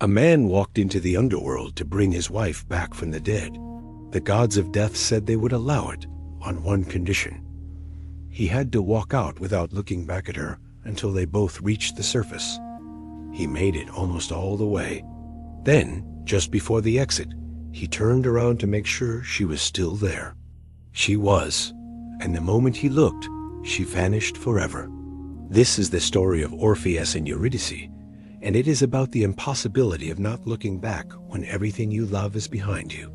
A man walked into the underworld to bring his wife back from the dead. The gods of death said they would allow it on one condition. He had to walk out without looking back at her until they both reached the surface. He made it almost all the way. Then, just before the exit, he turned around to make sure she was still there. She was, and the moment he looked, she vanished forever. This is the story of Orpheus and Eurydice, and it is about the impossibility of not looking back when everything you love is behind you.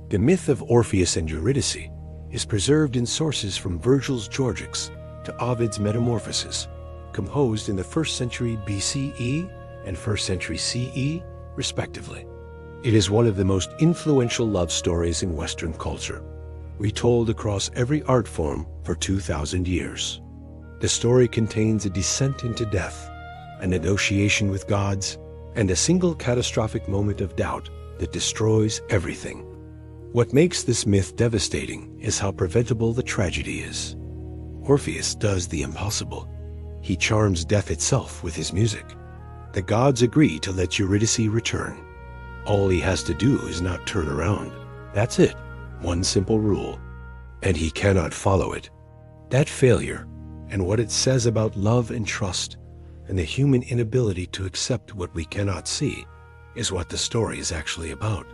The myth of Orpheus and Eurydice is preserved in sources from Virgil's Georgics to Ovid's Metamorphoses, composed in the 1st century BCE and 1st century CE, respectively. It is one of the most influential love stories in Western culture, retold across every art form for 2,000 years. The story contains a descent into death, a negotiation with gods, and a single catastrophic moment of doubt that destroys everything. What makes this myth devastating is how preventable the tragedy is. Orpheus does the impossible. He charms death itself with his music. The gods agree to let Eurydice return. All he has to do is not turn around. That's it. One simple rule. And he cannot follow it. That failure, and what it says about love and trust, and the human inability to accept what we cannot see, is what the story is actually about.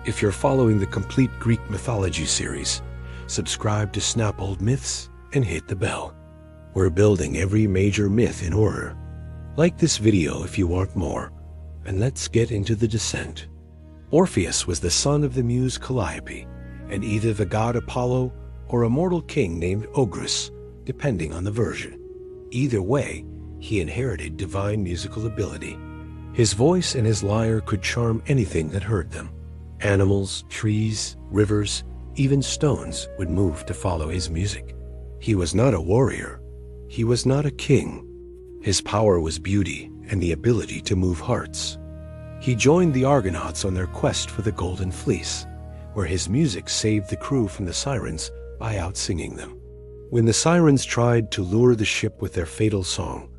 If you're following the complete Greek mythology series, subscribe to Snap Old Myths and hit the bell. We're building every major myth in order. Like this video if you want more, and let's get into the descent. Orpheus was the son of the muse Calliope, and either the god Apollo or a mortal king named Ogyges, depending on the version. Either way, he inherited divine musical ability. His voice and his lyre could charm anything that heard them. Animals, trees, rivers, even stones would move to follow his music. He was not a warrior. He was not a king. His power was beauty and the ability to move hearts. He joined the Argonauts on their quest for the Golden Fleece, where his music saved the crew from the sirens by out-singing them. When the sirens tried to lure the ship with their fatal song,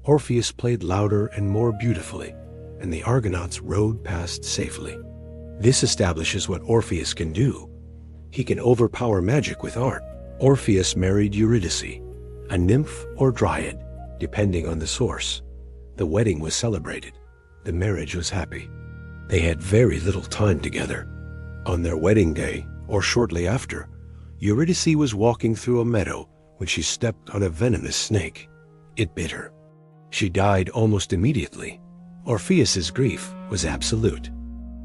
Orpheus played louder and more beautifully, and the Argonauts rowed past safely. This establishes what Orpheus can do. He can overpower magic with art. Orpheus married Eurydice, a nymph or dryad, depending on the source. The wedding was celebrated. The marriage was happy. They had very little time together. On their wedding day, or shortly after, Eurydice was walking through a meadow when she stepped on a venomous snake. It bit her. She died almost immediately. Orpheus's grief was absolute.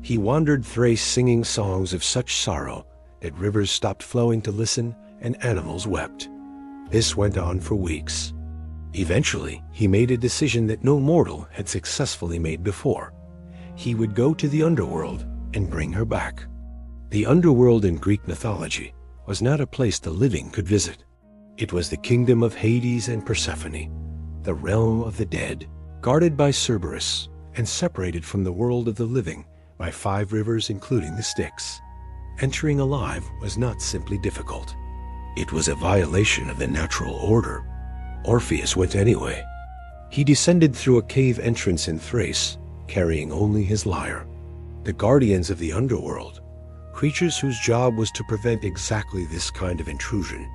He wandered Thrace singing songs of such sorrow that rivers stopped flowing to listen and animals wept. This went on for weeks. Eventually, he made a decision that no mortal had successfully made before. He would go to the underworld and bring her back. The underworld in Greek mythology was not a place the living could visit. It was the kingdom of Hades and Persephone, the realm of the dead, guarded by Cerberus and separated from the world of the living by 5 rivers including the Styx. Entering alive was not simply difficult. It was a violation of the natural order. Orpheus went anyway. He descended through a cave entrance in Thrace, carrying only his lyre. The guardians of the underworld, creatures whose job was to prevent exactly this kind of intrusion,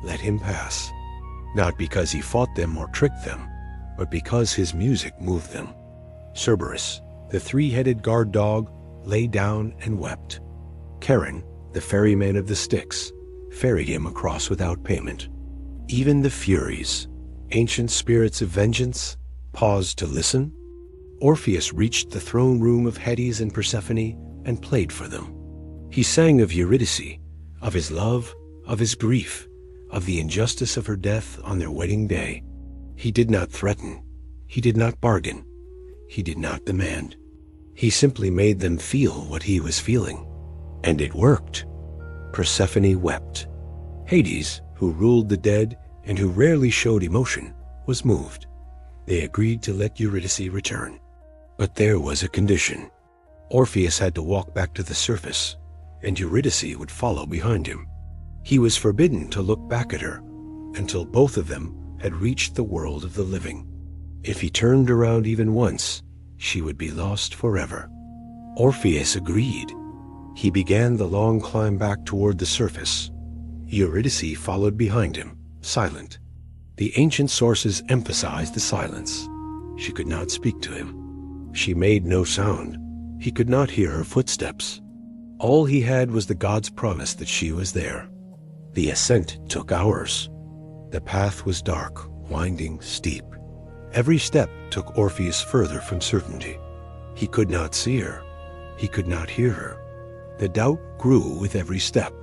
let him pass. Not because he fought them or tricked them, but because his music moved them. Cerberus, the 3-headed guard dog, lay down and wept. Charon, the ferryman of the Styx, ferried him across without payment. Even the Furies, ancient spirits of vengeance, paused to listen. Orpheus reached the throne room of Hades and Persephone and played for them. He sang of Eurydice, of his love, of his grief, of the injustice of her death on their wedding day. He did not threaten. He did not bargain. He did not demand. He simply made them feel what he was feeling. And it worked. Persephone wept. Hades, who ruled the dead and who rarely showed emotion, was moved. They agreed to let Eurydice return. But there was a condition. Orpheus had to walk back to the surface, and Eurydice would follow behind him. He was forbidden to look back at her until both of them had reached the world of the living. If he turned around even once, she would be lost forever. Orpheus agreed. He began the long climb back toward the surface. Eurydice followed behind him, silent. The ancient sources emphasized the silence. She could not speak to him. She made no sound. He could not hear her footsteps. All he had was the god's promise that she was there. The ascent took hours. The path was dark, winding, steep. Every step took Orpheus further from certainty. He could not see her. He could not hear her. The doubt grew with every step.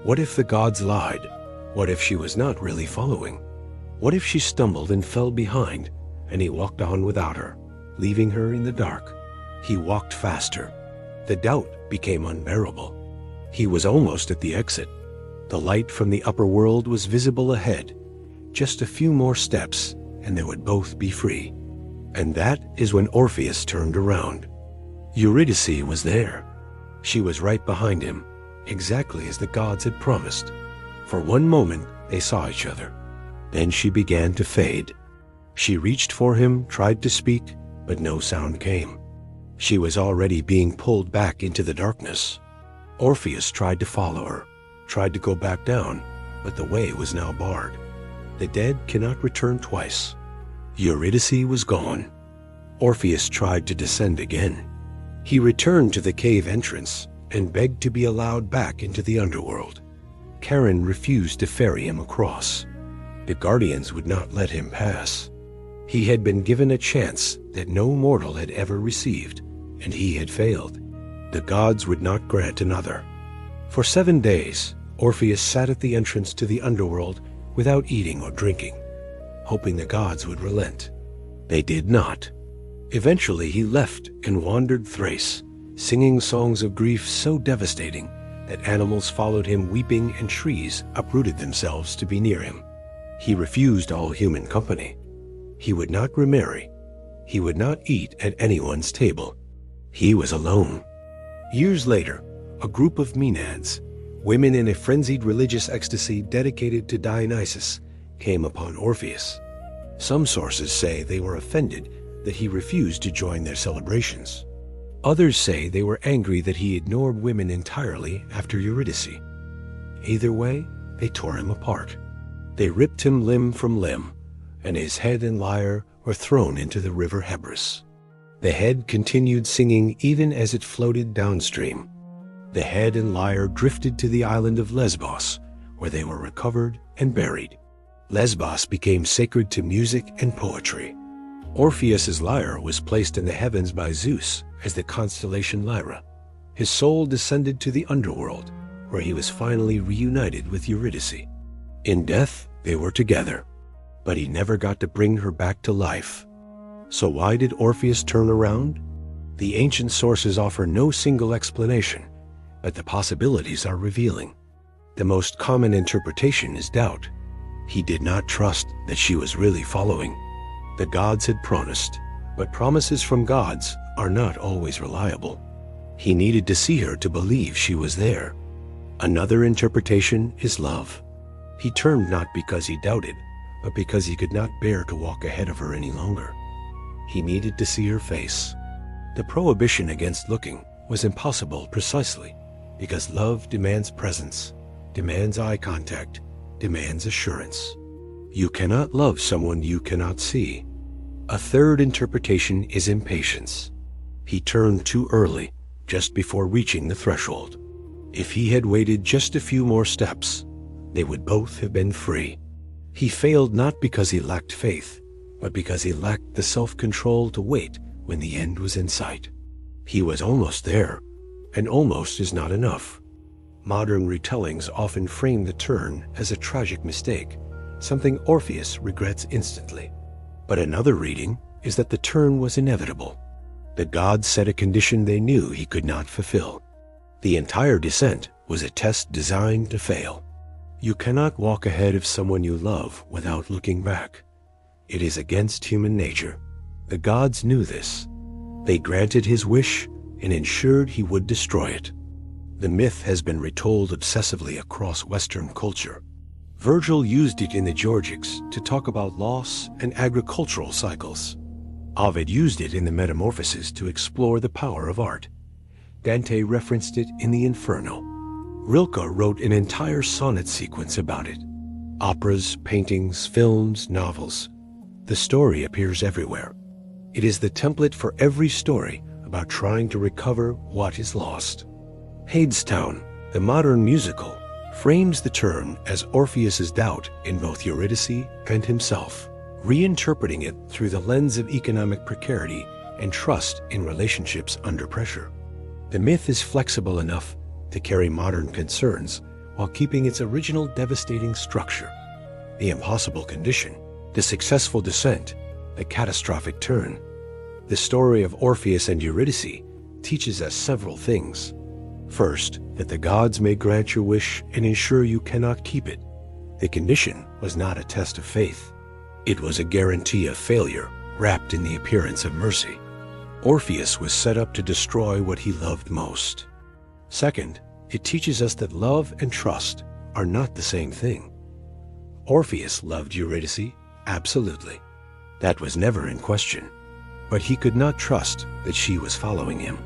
What if the gods lied? What if she was not really following? What if she stumbled and fell behind, and he walked on without her, leaving her in the dark? He walked faster. The doubt became unbearable. He was almost at the exit. The light from the upper world was visible ahead. Just a few more steps, and they would both be free. And that is when Orpheus turned around. Eurydice was there. She was right behind him, exactly as the gods had promised. For one moment, they saw each other. Then she began to fade. She reached for him, tried to speak, but no sound came. She was already being pulled back into the darkness. Orpheus tried to follow her, tried to go back down, but the way was now barred. The dead cannot return twice. Eurydice was gone. Orpheus tried to descend again. He returned to the cave entrance and begged to be allowed back into the underworld. Charon refused to ferry him across. The guardians would not let him pass. He had been given a chance that no mortal had ever received, and he had failed. The gods would not grant another. For 7 days, Orpheus sat at the entrance to the underworld without eating or drinking, hoping the gods would relent. They did not. Eventually he left and wandered Thrace, singing songs of grief so devastating that animals followed him weeping and trees uprooted themselves to be near him. He refused all human company. He would not remarry. He would not eat at anyone's table. He was alone. Years later, a group of Maenads, women in a frenzied religious ecstasy dedicated to Dionysus, came upon Orpheus. Some sources say they were offended that he refused to join their celebrations. Others say they were angry that he ignored women entirely after Eurydice. Either way, they tore him apart. They ripped him limb from limb, and his head and lyre were thrown into the river Hebrus. The head continued singing even as it floated downstream. The head and lyre drifted to the island of Lesbos, where they were recovered and buried. Lesbos became sacred to music and poetry. Orpheus's lyre was placed in the heavens by Zeus as the constellation Lyra. His soul descended to the underworld, where he was finally reunited with Eurydice. In death, they were together, but he never got to bring her back to life. So why did Orpheus turn around? The ancient sources offer no single explanation, but the possibilities are revealing. The most common interpretation is doubt. He did not trust that she was really following. The gods had promised, but promises from gods are not always reliable. He needed to see her to believe she was there. Another interpretation is love. He turned not because he doubted, but because he could not bear to walk ahead of her any longer. He needed to see her face. The prohibition against looking was impossible precisely because love demands presence, demands eye contact, demands assurance. You cannot love someone you cannot see. A third interpretation is impatience. He turned too early, just before reaching the threshold. If he had waited just a few more steps, they would both have been free. He failed not because he lacked faith, but because he lacked the self-control to wait when the end was in sight. He was almost there, and almost is not enough. Modern retellings often frame the turn as a tragic mistake, something Orpheus regrets instantly. But another reading is that the turn was inevitable. The gods set a condition they knew he could not fulfill. The entire descent was a test designed to fail. You cannot walk ahead of someone you love without looking back. It is against human nature. The gods knew this. They granted his wish and ensured he would destroy it. The myth has been retold obsessively across Western culture. Virgil used it in the Georgics to talk about loss and agricultural cycles. Ovid used it in the Metamorphoses to explore the power of art. Dante referenced it in the Inferno. Rilke wrote an entire sonnet sequence about it. Operas, paintings, films, novels. The story appears everywhere. It is the template for every story about trying to recover what is lost. Hadestown, the modern musical, frames the turn as Orpheus's doubt in both Eurydice and himself, reinterpreting it through the lens of economic precarity and trust in relationships under pressure. The myth is flexible enough to carry modern concerns while keeping its original devastating structure. The impossible condition, the successful descent, the catastrophic turn. The story of Orpheus and Eurydice teaches us several things. First, that the gods may grant your wish and ensure you cannot keep it. The condition was not a test of faith. It was a guarantee of failure, wrapped in the appearance of mercy. Orpheus was set up to destroy what he loved most. Second, it teaches us that love and trust are not the same thing. Orpheus loved Eurydice, absolutely. That was never in question. But he could not trust that she was following him.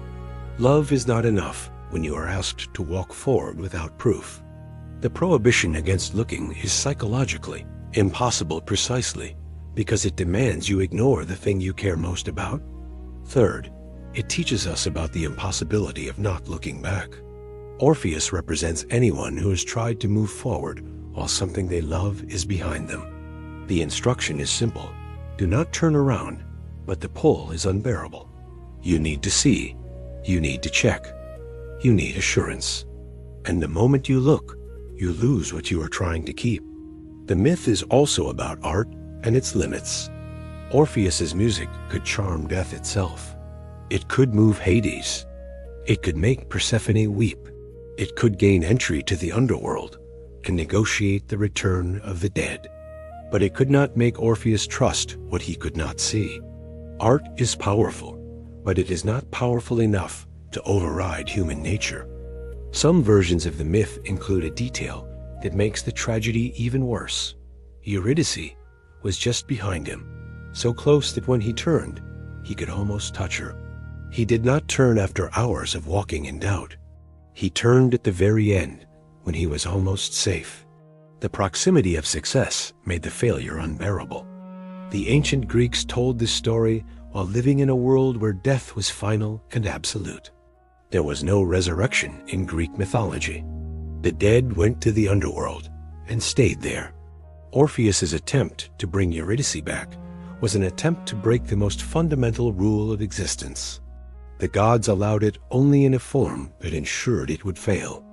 Love is not enough when you are asked to walk forward without proof. The prohibition against looking is psychologically impossible precisely because it demands you ignore the thing you care most about. Third, it teaches us about the impossibility of not looking back. Orpheus represents anyone who has tried to move forward while something they love is behind them. The instruction is simple. Do not turn around, but the pull is unbearable. You need to see. You need to check. You need assurance. And the moment you look, you lose what you are trying to keep. The myth is also about art and its limits. Orpheus's music could charm death itself. It could move Hades. It could make Persephone weep. It could gain entry to the underworld and negotiate the return of the dead. But it could not make Orpheus trust what he could not see. Art is powerful, but it is not powerful enough to override human nature. Some versions of the myth include a detail that makes the tragedy even worse. Eurydice was just behind him, so close that when he turned, he could almost touch her. He did not turn after hours of walking in doubt. He turned at the very end, when he was almost safe. The proximity of success made the failure unbearable. The ancient Greeks told this story while living in a world where death was final and absolute. There was no resurrection in Greek mythology. The dead went to the underworld and stayed there. Orpheus's attempt to bring Eurydice back was an attempt to break the most fundamental rule of existence. The gods allowed it only in a form that ensured it would fail.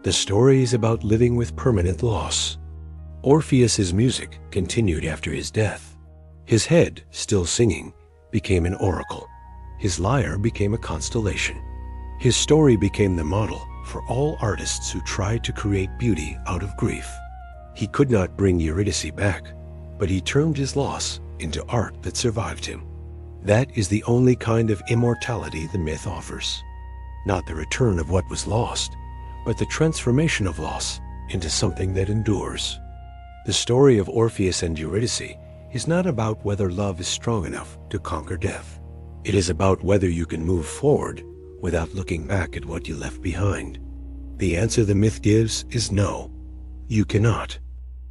The story is about living with permanent loss. Orpheus's music continued after his death. His head, still singing, became an oracle. His lyre became a constellation. His story became the model for all artists who tried to create beauty out of grief. He could not bring Eurydice back, but he turned his loss into art that survived him. That is the only kind of immortality the myth offers. Not the return of what was lost, but the transformation of loss into something that endures. The story of Orpheus and Eurydice is not about whether love is strong enough to conquer death. It is about whether you can move forward without looking back at what you left behind. The answer the myth gives is no. You cannot.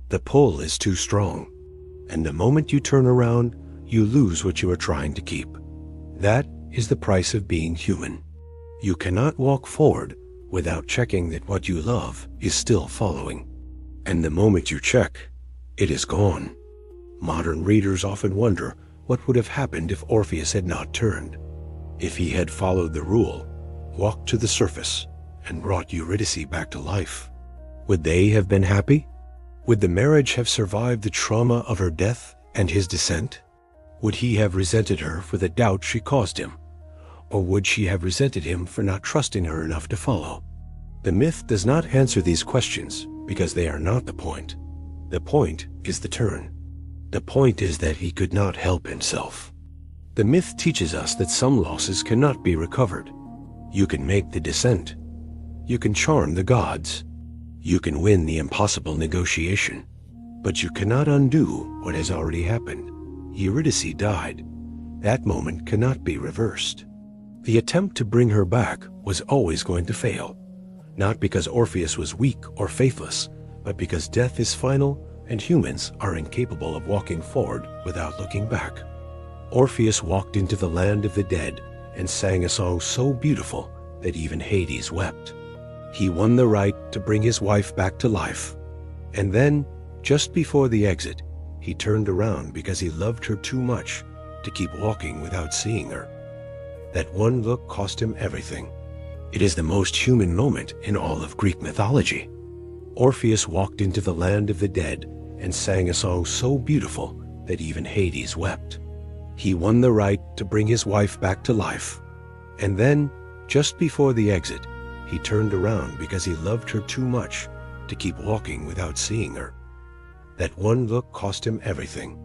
The pull is too strong. And the moment you turn around, you lose what you are trying to keep. That is the price of being human. You cannot walk forward without checking that what you love is still following. And the moment you check, it is gone. Modern readers often wonder what would have happened if Orpheus had not turned. If he had followed the rule, walked to the surface, and brought Eurydice back to life. Would they have been happy? Would the marriage have survived the trauma of her death and his descent? Would he have resented her for the doubt she caused him? Or would she have resented him for not trusting her enough to follow? The myth does not answer these questions because they are not the point. The point is the turn. The point is that he could not help himself. The myth teaches us that some losses cannot be recovered. You can make the descent. You can charm the gods. You can win the impossible negotiation. But you cannot undo what has already happened. Eurydice died. That moment cannot be reversed. The attempt to bring her back was always going to fail, not because Orpheus was weak or faithless, but because death is final and humans are incapable of walking forward without looking back. Orpheus walked into the land of the dead and sang a song so beautiful that even Hades wept. He won the right to bring his wife back to life. And then, just before the exit, he turned around because he loved her too much to keep walking without seeing her. That one look cost him everything. It is the most human moment in all of Greek mythology. Orpheus walked into the land of the dead and sang a song so beautiful that even Hades wept. He won the right to bring his wife back to life. And then, just before the exit, he turned around because he loved her too much to keep walking without seeing her. That one look cost him everything.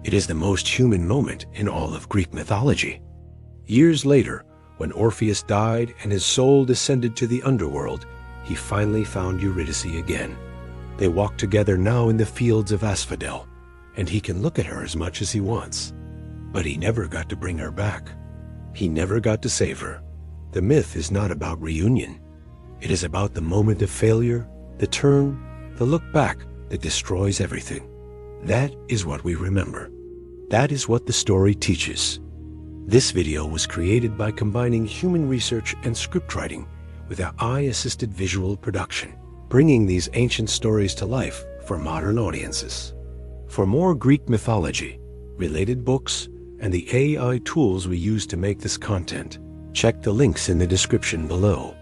It is the most human moment in all of Greek mythology. Years later, when Orpheus died and his soul descended to the underworld, he finally found Eurydice again. They walk together now in the fields of Asphodel, and he can look at her as much as he wants. But he never got to bring her back. He never got to save her. The myth is not about reunion. It is about the moment of failure, the turn, the look back that destroys everything. That is what we remember. That is what the story teaches. This video was created by combining human research and script writing with an AI-assisted visual production, bringing these ancient stories to life for modern audiences. For more Greek mythology, related books, and the AI tools we use to make this content, check the links in the description below.